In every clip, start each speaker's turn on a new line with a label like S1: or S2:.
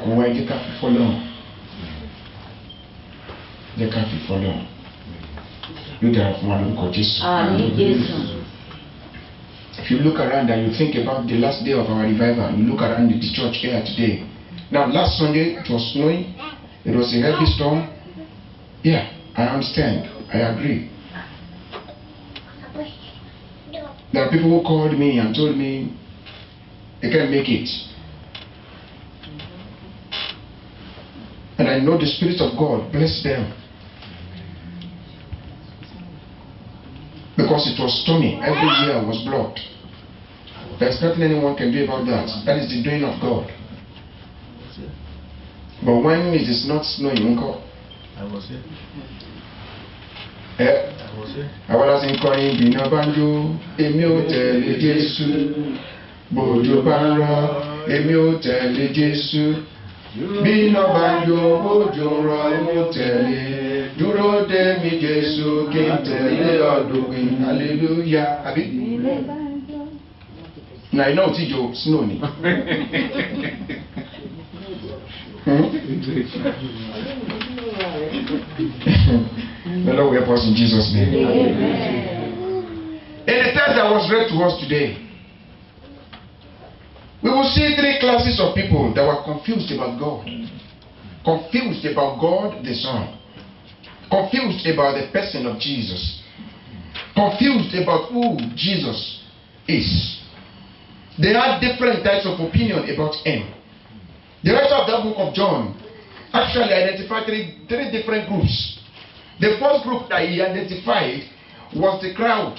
S1: Why they can't follow? They can't follow. You have one look Jesus. If you look around and you think about the last day of our revival, you look around the church here today. Now, last Sunday it was snowing. It was a heavy storm. Yeah, I understand. I agree. There are people who called me and told me they can't make it. And I know the Spirit of God bless them. Because it was stormy. Everywhere was blocked. There's nothing anyone can do about that. That is the doing of God. But when it is not snowing, Uncle.
S2: I was here.
S1: I was in calling Bina Banjo, Emiote Jesu, Bojo Bara, Emiote Jesu, Bina Banjo, Bojo Ra, Emiote, Duro de mi Jesu, Kintele Oduwin, Hallelujah. Abi? Now I know Tijo, snowing. The Lord will help us in Jesus' name. In the text that was read to us today, we will see three classes of people that were confused about God. Confused about God the Son. Confused about the person of Jesus. Confused about who Jesus is. They had different types of opinion about him. The writer of that book of John actually identified three different groups. The first group that he identified was the crowd.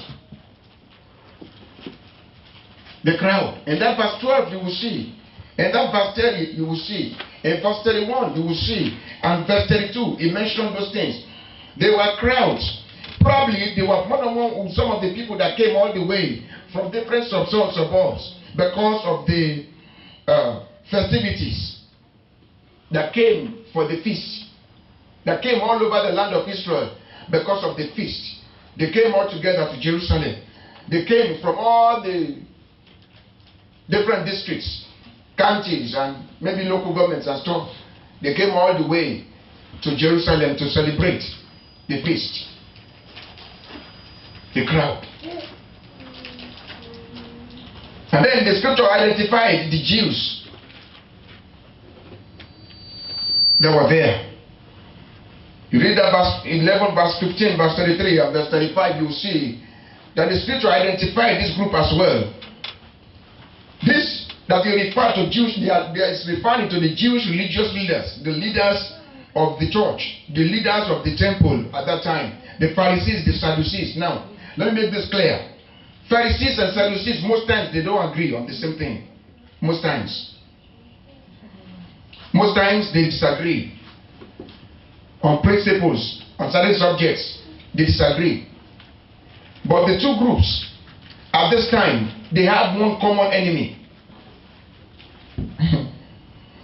S1: The crowd. In that verse 12 you will see. In that verse 30 you will see. In verse 31 you will see. And verse 32 he mentioned those things. They were crowds. Probably they were more than one, some of the people that came all the way from different suburbs because of the festivities that came for the feast. That came all over the land of Israel because of the feast. They came all together to Jerusalem. They came from all the different districts, counties, and maybe local governments and stuff. They came all the way to Jerusalem to celebrate the feast. The crowd. And then the scripture identified the Jews that were there. You read that verse 11, verse 15, verse 33, and verse 35, you see that the scripture identified this group as well. This that you refer to Jews, they is referring to the Jewish religious leaders, the leaders of the church, the leaders of the temple at that time, the Pharisees, the Sadducees. Now, let me make this clear. Pharisees and Sadducees, most times they don't agree on the same thing. Most times. Most times they disagree. On principles, on certain subjects, they disagree. But the two groups, at this time, they have one common enemy.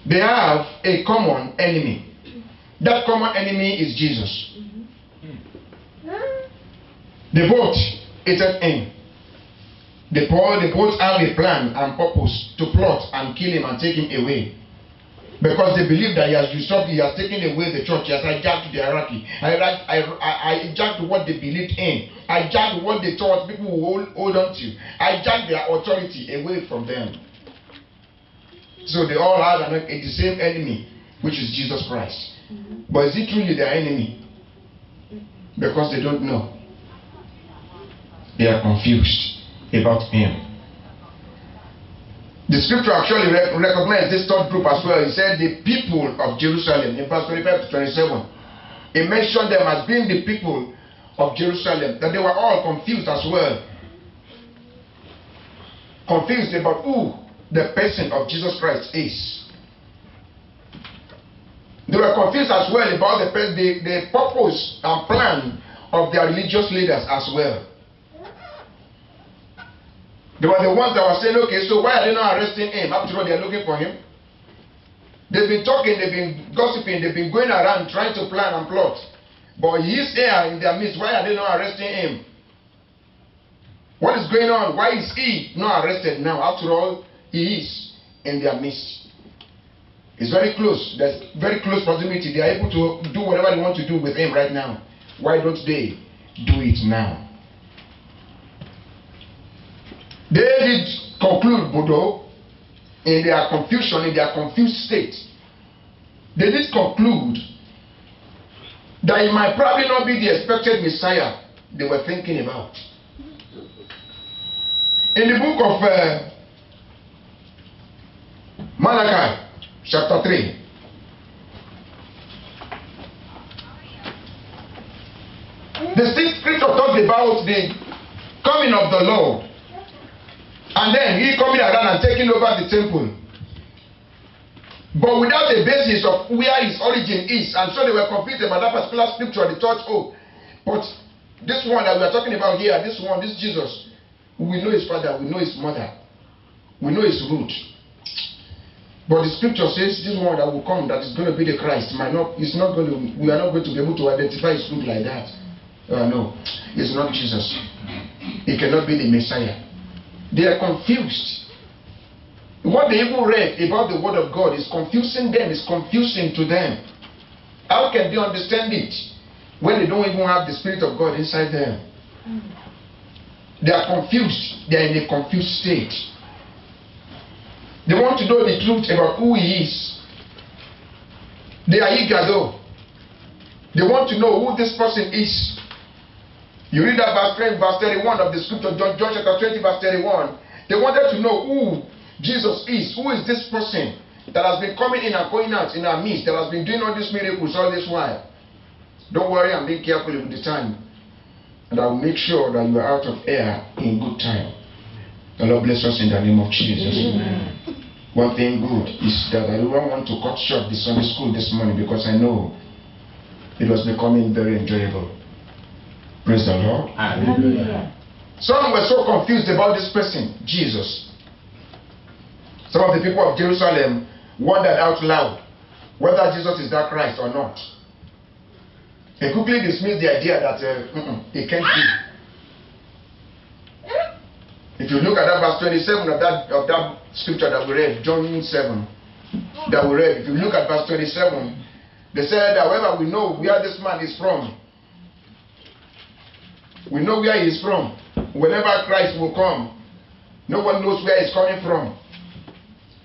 S1: They have a common enemy. That common enemy is Jesus. They both hated him. They both have a plan and purpose to plot and kill him and take him away. Because they believe that he has usurped, he has taken away the church, he has hijacked the hierarchy. I hijacked what they believed in. I hijacked what they thought people will hold on to. I hijacked their authority away from them. So they all have the same enemy, which is Jesus Christ. But is it truly their enemy? Because they don't know. They are confused about him. The scripture actually recognized this third group as well. It said the people of Jerusalem in verse 25 to 27. It mentioned them as being the people of Jerusalem, that they were all confused as well. Confused about who the person of Jesus Christ is. They were confused as well about the purpose and plan of their religious leaders as well. They were the ones that were saying, okay, so why are they not arresting him? After all, they are looking for him. They've been talking, they've been gossiping, they've been going around trying to plan and plot. But he is here in their midst. Why are they not arresting him? What is going on? Why is he not arrested now? After all, he is in their midst. It's very close. There's very close proximity. They are able to do whatever they want to do with him right now. Why don't they do it now? They did conclude, Bodo, in their confusion, in their confused state. They did conclude that it might probably not be the expected Messiah they were thinking about. In the book of Malachi, chapter 3, the scripture talks about the coming of the Lord, and then he coming around and taking over the temple, but without a basis of where his origin is. And so they were confused about that particular scripture. They thought, oh, but this one that we are talking about here, this Jesus, we know his father, we know his mother, we know his root. But the scripture says this one that will come, that is going to be the Christ, we are not going to be able to identify his root like that. No, it's not Jesus. It cannot be the Messiah. They are confused. What they even read about the word of God is confusing them, it's confusing to them. How can they understand it when they don't even have the Spirit of God inside them? They are confused. They are in a confused state. They want to know the truth about who he is. They are eager though. They want to know who this person is. You read that verse 31 of the scripture, John chapter 20 verse 31. They wanted to know who Jesus is. Who is this person that has been coming in and going out in our midst, that has been doing all these miracles all this while? Don't worry, I'm being careful with the time. And I will make sure that you are out of air in good time. The Lord bless us in the name of Jesus. Amen. One thing good is that I don't want to cut short the Sunday school this morning, because I know it was becoming very enjoyable. Praise the Lord. Hallelujah. Some were so confused about this person, Jesus. Some of the people of Jerusalem wondered out loud whether Jesus is that Christ or not. They quickly dismissed the idea that it can't be. If you look at that verse 27 of that scripture that we read, John 7, that we read, if you look at verse 27, they said, however, we know where this man is from. We know where he is from. Whenever Christ will come, no one knows where he's coming from.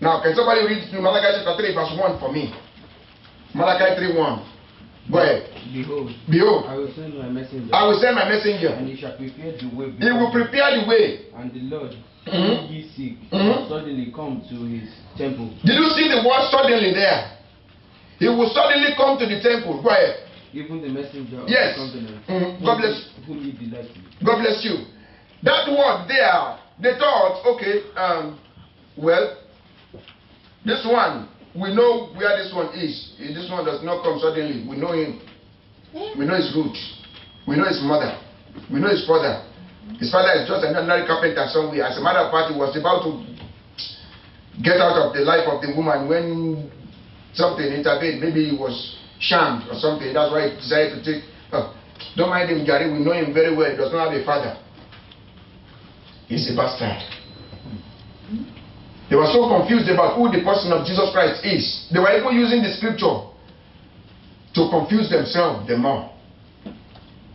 S1: Now, can somebody read Malachi chapter 3 verse 1 for me? Malachi 3:1. Go ahead. Behold,
S2: I will send my messenger.
S1: I will send my messenger.
S2: And he shall prepare the way.
S1: He will prepare the way.
S2: And the Lord, whom ye seek, will suddenly come to his temple.
S1: Did you see the word suddenly there? He will suddenly come to the temple. Go ahead.
S2: Even the messenger of
S1: yes.
S2: the covenant.
S1: God bless.
S2: Whom ye delight.
S1: God bless you. That word there, they thought, okay, well, this one, we know where this one is. This one does not come suddenly. We know him. We know his root. We know his mother. We know his father. His father is just an ordinary carpenter somewhere. As a matter of fact, he was about to get out of the life of the woman when something intervened. Maybe he was shamed or something. That's why he decided to take. Don't mind him, Gary. We know him very well. He does not have a father. He's a bastard. They were so confused about who the person of Jesus Christ is. They were even using the scripture to confuse themselves the more.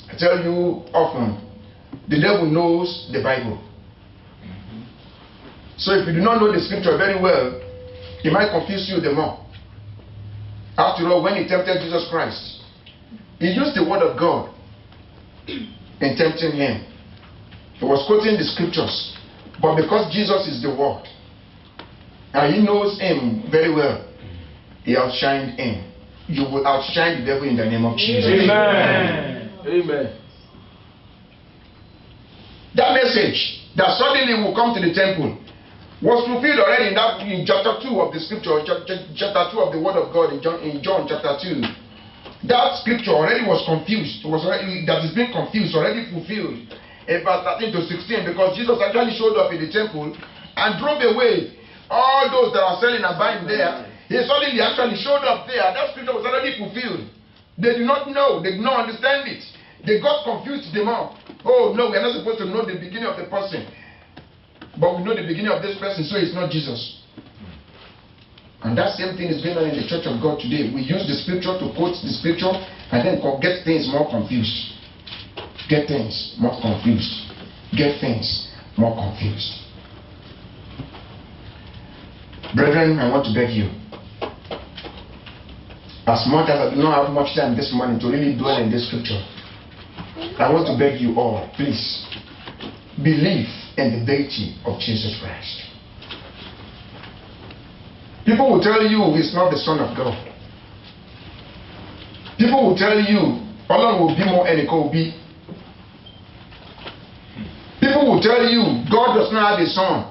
S1: I tell you often, the devil knows the Bible. So if you do not know the scripture very well, he might confuse you the more. After all, when he tempted Jesus Christ, he used the word of God in tempting him. He was quoting the scriptures. But because Jesus is the word, and he knows him very well, he outshined him. You will outshine the devil in the name of Jesus.
S2: Amen. Amen.
S1: That message that suddenly will come to the temple was fulfilled already in chapter 2 of the scripture, chapter 2 of the word of God in John chapter 2. That scripture already was confused. That is being confused, already fulfilled in verse 13 to 16, because Jesus actually showed up in the temple and drove away all those that are selling and buying there. He suddenly actually showed up there. That scripture was already fulfilled. They did not know. They did not understand it. They got confused them all. Oh no, we are not supposed to know the beginning of the person. But we know the beginning of this person, so it's not Jesus. And that same thing is going on in the church of God today. We use the scripture to quote the scripture and then get things more confused. Get things more confused. Get things more confused. Brethren, I want to beg you, as much as I do not have much time this morning to really dwell in this scripture, I want to beg you all, please, believe in the deity of Jesus Christ. People will tell you he's not the Son of God. People will tell you Allah will be more Enikobi. People will tell you God does not have a son.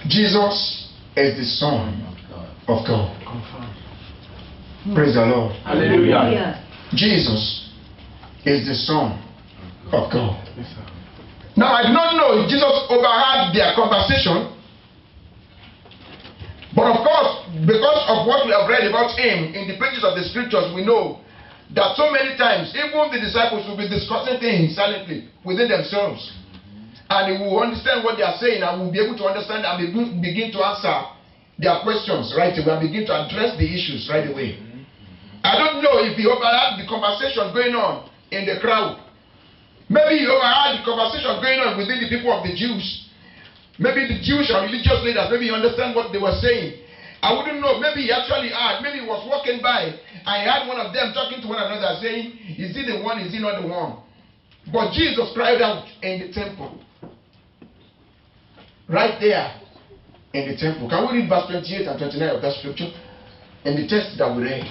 S1: Jesus is the Son of God. Praise the Lord.
S2: Hallelujah.
S1: Jesus is the Son of God. Now I do not know if Jesus overheard their conversation, but of course, because of what we have read about him in the pages of the scriptures, we know that so many times even the disciples will be discussing things silently within themselves. And they will understand what they are saying and will be able to understand and begin to answer their questions right away and begin to address the issues right away. I don't know if he overheard the conversation going on in the crowd. Maybe he overheard the conversation going on within the people of the Jews. Maybe the Jewish and religious leaders, maybe he understand what they were saying. I wouldn't know. Maybe he actually heard. Maybe he was walking by and he heard one of them talking to one another saying, is he the one, is he not the one? But Jesus cried out in the temple. Right there in the temple. Can we read verse 28 and 29 of that scripture? In the text that we read.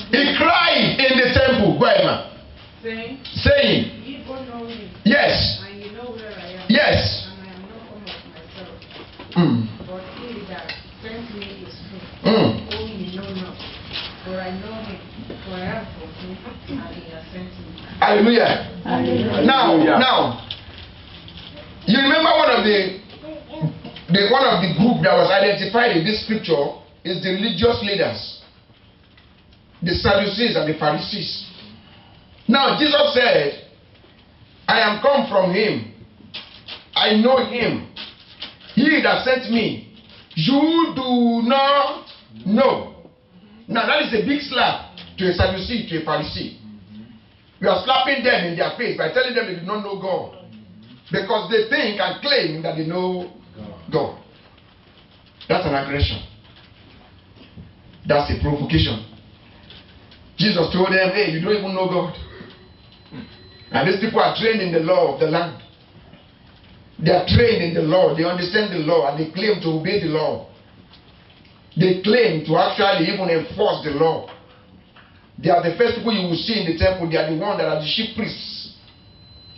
S1: He cried in the temple. Go ahead, man. Saying,
S3: you both know me,
S1: yes,
S3: and you know where I am.
S1: yes.
S3: And I am not come of myself. But he that sent me is true, whom you know not. For I know him, for I am from him, and he has sent me.
S1: Hallelujah.
S3: Hallelujah.
S1: Now, you remember one of the group that was identified in this scripture is the religious leaders, the Sadducees and the Pharisees. Now Jesus said, I am come from him. I know him. He that sent me, you do not know. Now that is a big slap to a Sadducee, to a Pharisee. We are slapping them in their face by telling them they do not know God. Because they think and claim that they know God. That's an aggression. That's a provocation. Jesus told them, hey, you don't even know God. And these people are trained in the law of the land. They are trained in the law. They understand the law and they claim to obey the law. They claim to actually even enforce the law. They are the first people you will see in the temple. They are the ones that are the chief priests.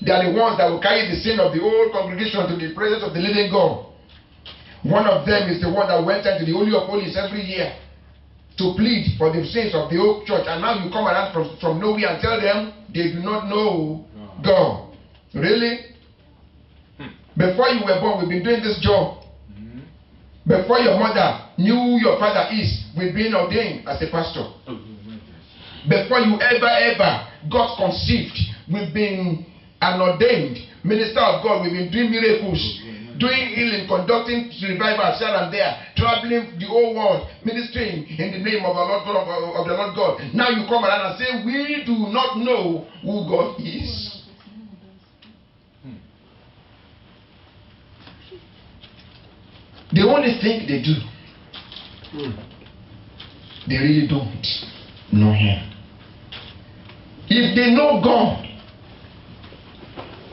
S1: They are the ones that will carry the sin of the whole congregation to the presence of the living God. One of them is the one that went into the Holy of Holies every year to plead for the sins of the whole church. And now you come around from nowhere and tell them they do not know God. Really? Before you were born, we've been doing this job. Before your mother knew who your father is, we've been ordained as a pastor. Before you ever got conceived, we've been an ordained minister of God. We've been doing miracles, doing healing, conducting revivals here and there, traveling the whole world, ministering in the name of our Lord God, of the Lord God. Now you come around and say, we do not know who God is. They only think they do. They really don't know him. If they know God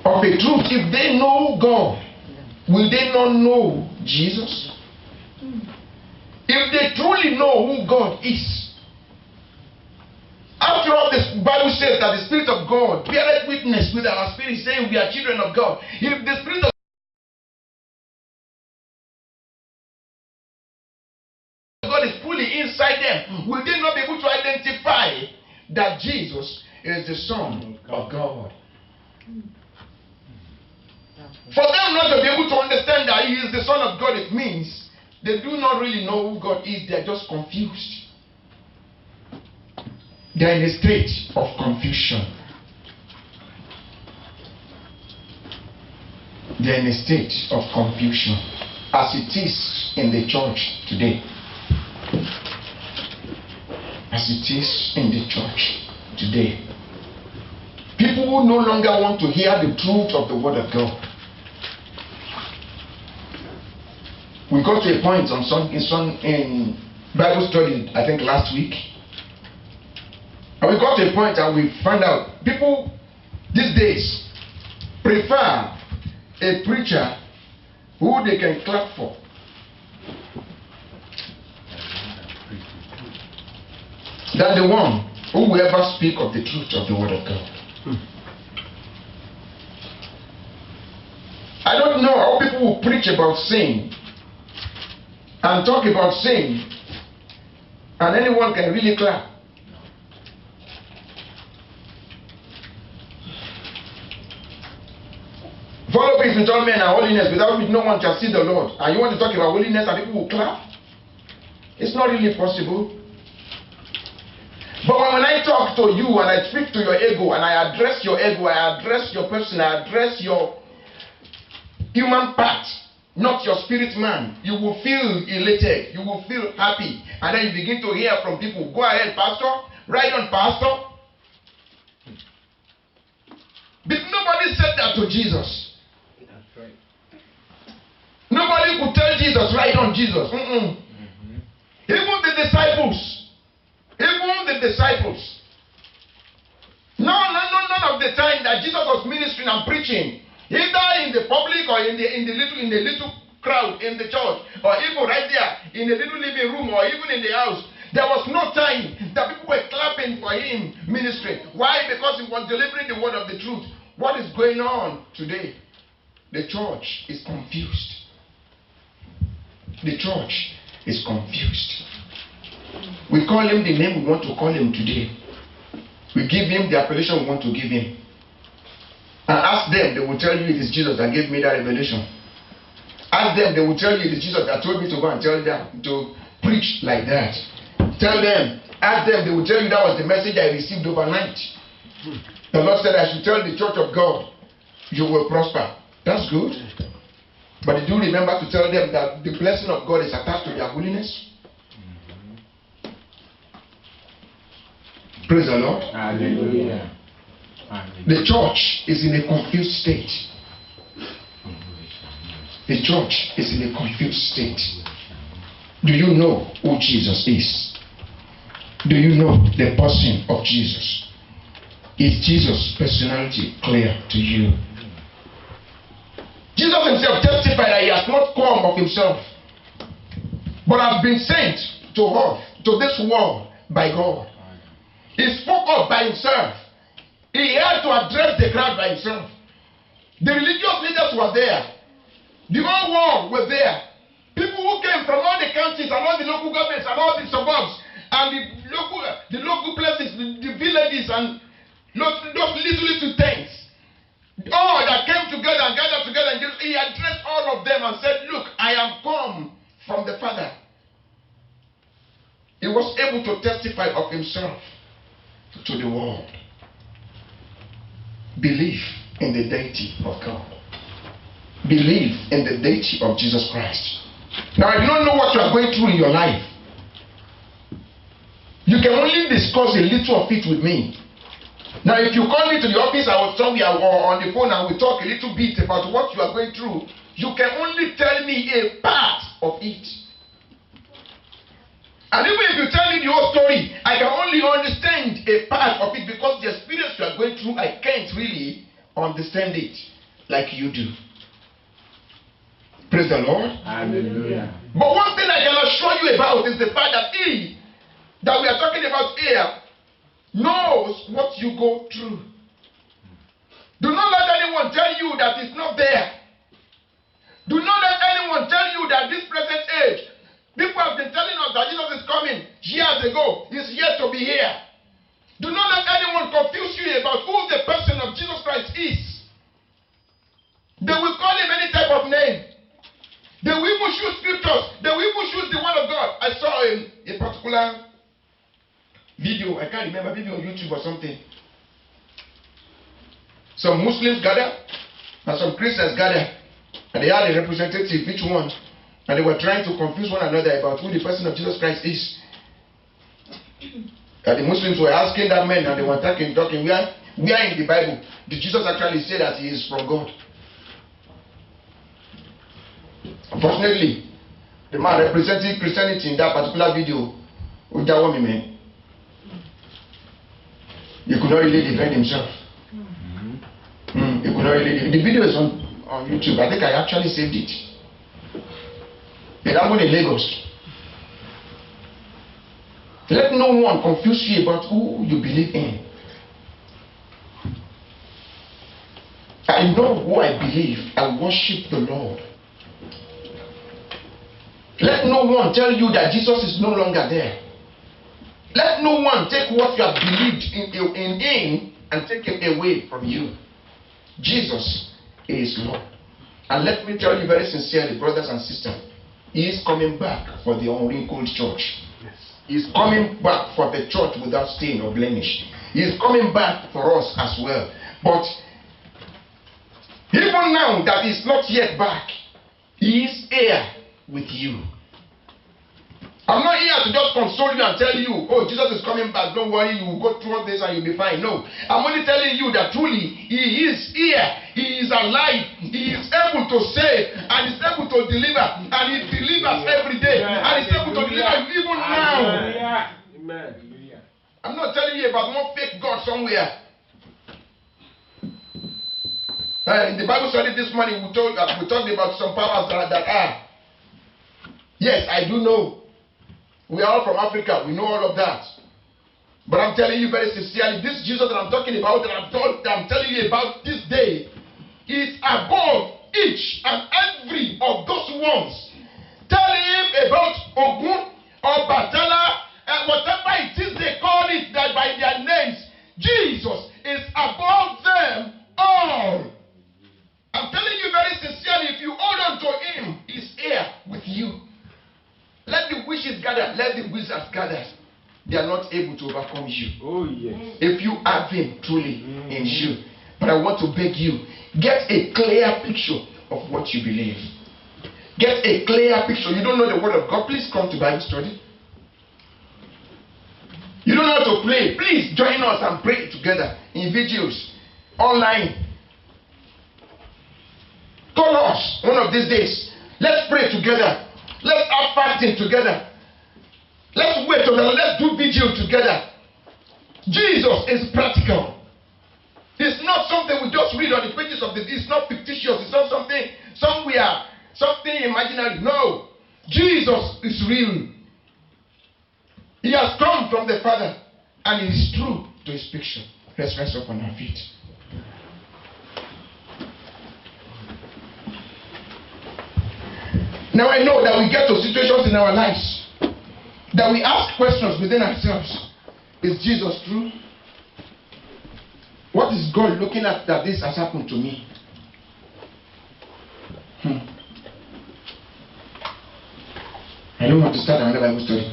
S1: of a truth, if they know God, will they not know Jesus? If they truly know who God is. After all, this Bible says that the Spirit of God beareth witness with our spirit, saying we are children of God. If the Spirit of God is fully inside them, will they not be able to identify that Jesus is the Son of God? For them not to be able to understand that he is the Son of God, it means they do not really know who God is. They are just confused. They are in a state of confusion. they are in a state of confusion, as it is in the church today. As it is in the church today. People who no longer want to hear the truth of the word of God. We got to a point in Bible study, I think last week. And we got to a point and we found out people these days prefer a preacher who they can clap for than the one who will ever speak of the truth of the word of God. I don't know how people will preach about sin and talk about sin and anyone can really clap. Follow peace with all men and holiness, without which no one shall see the Lord. And you want to talk about holiness and people will clap? It's not really possible. But when I talk to you and I speak to your ego and I address your ego, I address your person, I address your human part, not your spirit man, you will feel elated, you will feel happy, and then you begin to hear from people, go ahead, pastor, right on, pastor. But nobody said that to Jesus.
S2: That's right.
S1: Nobody could tell Jesus, right on, Jesus. Even the disciples. None of the time that Jesus was ministering and preaching, either in the public or in the little crowd in the church, or even right there in the little living room, or even in the house, there was no time that people were clapping for him ministering. Why? Because he was delivering the word of the truth. What is going on today? The church is confused. The church is confused. We call him the name we want to call him today. We give him the appellation we want to give him. And ask them, they will tell you it is Jesus that gave me that revelation. Ask them, they will tell you it is Jesus that told me to go and tell them to preach like that. Tell them, ask them, they will tell you that was the message I received overnight. The Lord said I should tell the church of God, you will prosper. That's good. But do remember to tell them that the blessing of God is attached to their holiness. Praise the Lord.
S2: Hallelujah.
S1: The church is in a confused state. The church is in a confused state. Do you know who Jesus is? Do you know the person of Jesus? Is Jesus' personality clear to you? Jesus himself testified that he has not come of himself, but has been sent to earth, to this world, by God. He spoke up by himself. He had to address the crowd by himself. The religious leaders were there. The whole world was there. People who came from all the counties and all the local governments and all the suburbs and the local places, the villages and those little tents. All that came together and gathered together, and he addressed all of them and said, look, I am come from the Father. He was able to testify of himself to the world. Believe in the deity of God. Believe in the deity of Jesus Christ. Now, I do not know what you are going through in your life. You can only discuss a little of it with me. Now, if you call me to the office, I will somewhere or on the phone and we talk a little bit about what you are going through. You can only tell me a part of it. And even if you tell me the whole story, I can only understand a part of it because the experience you are going through, I can't really understand it like you do. Praise the Lord.
S2: Hallelujah.
S1: But one thing I can assure you about is the fact that he that we are talking about here knows what you go through. Do not let anyone tell you that it's not there. Do not let anyone tell you that this present age, people have been telling us that Jesus is coming years ago. He's yet to be here. Do not let anyone confuse you about who the person of Jesus Christ is. They will call him any type of name. They will even choose scriptures. They will even choose the word of God. I saw a particular video. I can't remember, maybe on YouTube or something. Some Muslims gather and some Christians gather. And they had a representative, each one. And they were trying to confuse one another about who the person of Jesus Christ is. And the Muslims were asking that man, and they were talking, where in the Bible did Jesus actually say that he is from God? Unfortunately, the man representing Christianity in that particular video, Ujawomi man, he could not really defend himself. He could not really. The video is on YouTube. I think I actually saved it. It happened in Lagos. Let no one confuse you about who you believe in. I know who I believe. I worship the Lord. Let no one tell you that Jesus is no longer there. Let no one take what you have believed in him and take him away from you. Jesus is Lord. And let me tell you very sincerely, brothers and sisters, he is coming back for the unwrinkled church. Yes. He is coming back for the church without stain or blemish. He is coming back for us as well. But even now that he is not yet back, he is here with you. I'm not here to just console you and tell you, oh, Jesus is coming back, don't worry, you will go through all this and you'll be fine. No, I'm only telling you that truly, he is here, he is alive, he is able to save, and he's able to deliver, and he delivers every day, and he's able to deliver you even now. Amen. I'm not telling you about one fake God somewhere. In the Bible study this morning, we talked about some powers that are. Yes, I do know. We are all from Africa. We know all of that. But I'm telling you very sincerely, this Jesus that I'm talking about, that I'm telling you about this day, is above each and every of those ones. Tell him about Ogun or Batala and whatever it is they call it, that by their names, Jesus is above them all. I'm telling you very sincerely, if you hold on to him, he's here with you. Let the witches gather, let the wizards gather. They are not able to overcome you. Oh, yes. If you have him truly in you. But I want to beg you, get a clear picture of what you believe. Get a clear picture. You don't know the word of God, please come to Bible study. You don't know how to pray, please join us and pray together in videos, online. Call us one of these days. Let's pray together. Let's have fasting together. Let's wait together. Let's do video together. Jesus is practical. It's not something we just read on the pages of the. It's not fictitious. It's not something somewhere, something imaginary. No. Jesus is real. He has come from the Father, and he is true to his picture. Let's rise up on our feet. Now I know that we get to situations in our lives that we ask questions within ourselves. Is Jesus true? What is God looking at that this has happened to me? I don't want to start another Bible study.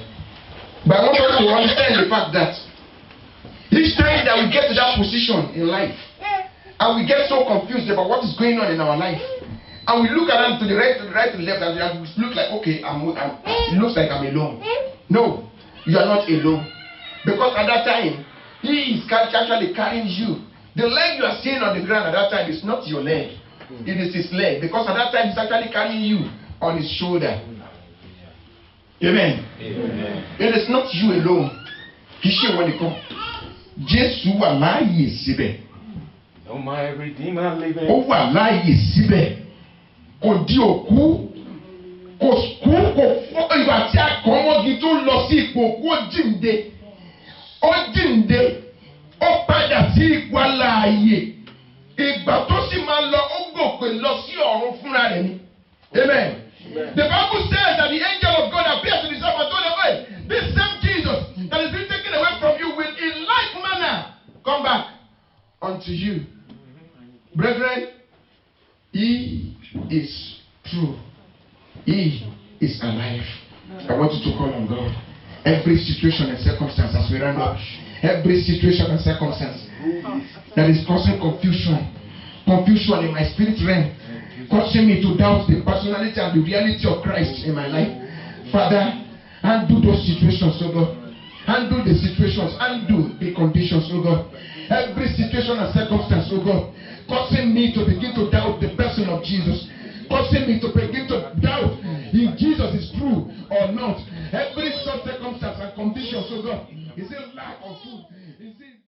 S1: But I want us to understand the fact that each time that we get to that position in life and we get so confused about what is going on in our life, and we look around to the right, to the left, and we look like, okay, it looks like I'm alone. No, you are not alone. Because at that time, he is actually carrying you. The leg you are seeing on the ground at that time is not your leg. It is his leg. Because at that time, he's actually carrying you on his shoulder. Amen. Amen. It is not you alone. He should when he comes. Jesus alive síbẹ̀.
S2: Oh my Redeemer living.
S1: Ó wà láàyè síbẹ̀. Kò di òkú, kò fọ́ ìgbà tí akọ̀mọ́gi tó lọ sí ipò òkú ó jíǹde, ó padà sí ipò alààyè. Ìgbà tó sì máa lọ ó gòkè lọ sí ọ̀run fúnra rẹ̀ ni. Amen. The Bible says that the angel of God appears to the disciples and told them, hey, this same Jesus that is being taken away from you will in like manner come back unto you. Brethren, he is true. He is alive. I want you to call on God. Every situation and circumstance, as we run up, every situation and circumstance that is causing confusion in my spirit realm, causing me to doubt the personality and the reality of Christ in my life. Father, handle those situations, oh God. Handle the situations, handle the conditions, oh God. Every situation and circumstance, oh God, causing me to begin to doubt the person of Jesus. Causing me to begin to doubt if Jesus is true or not. Every such circumstance and conditions, oh God, is it lack of food? Is it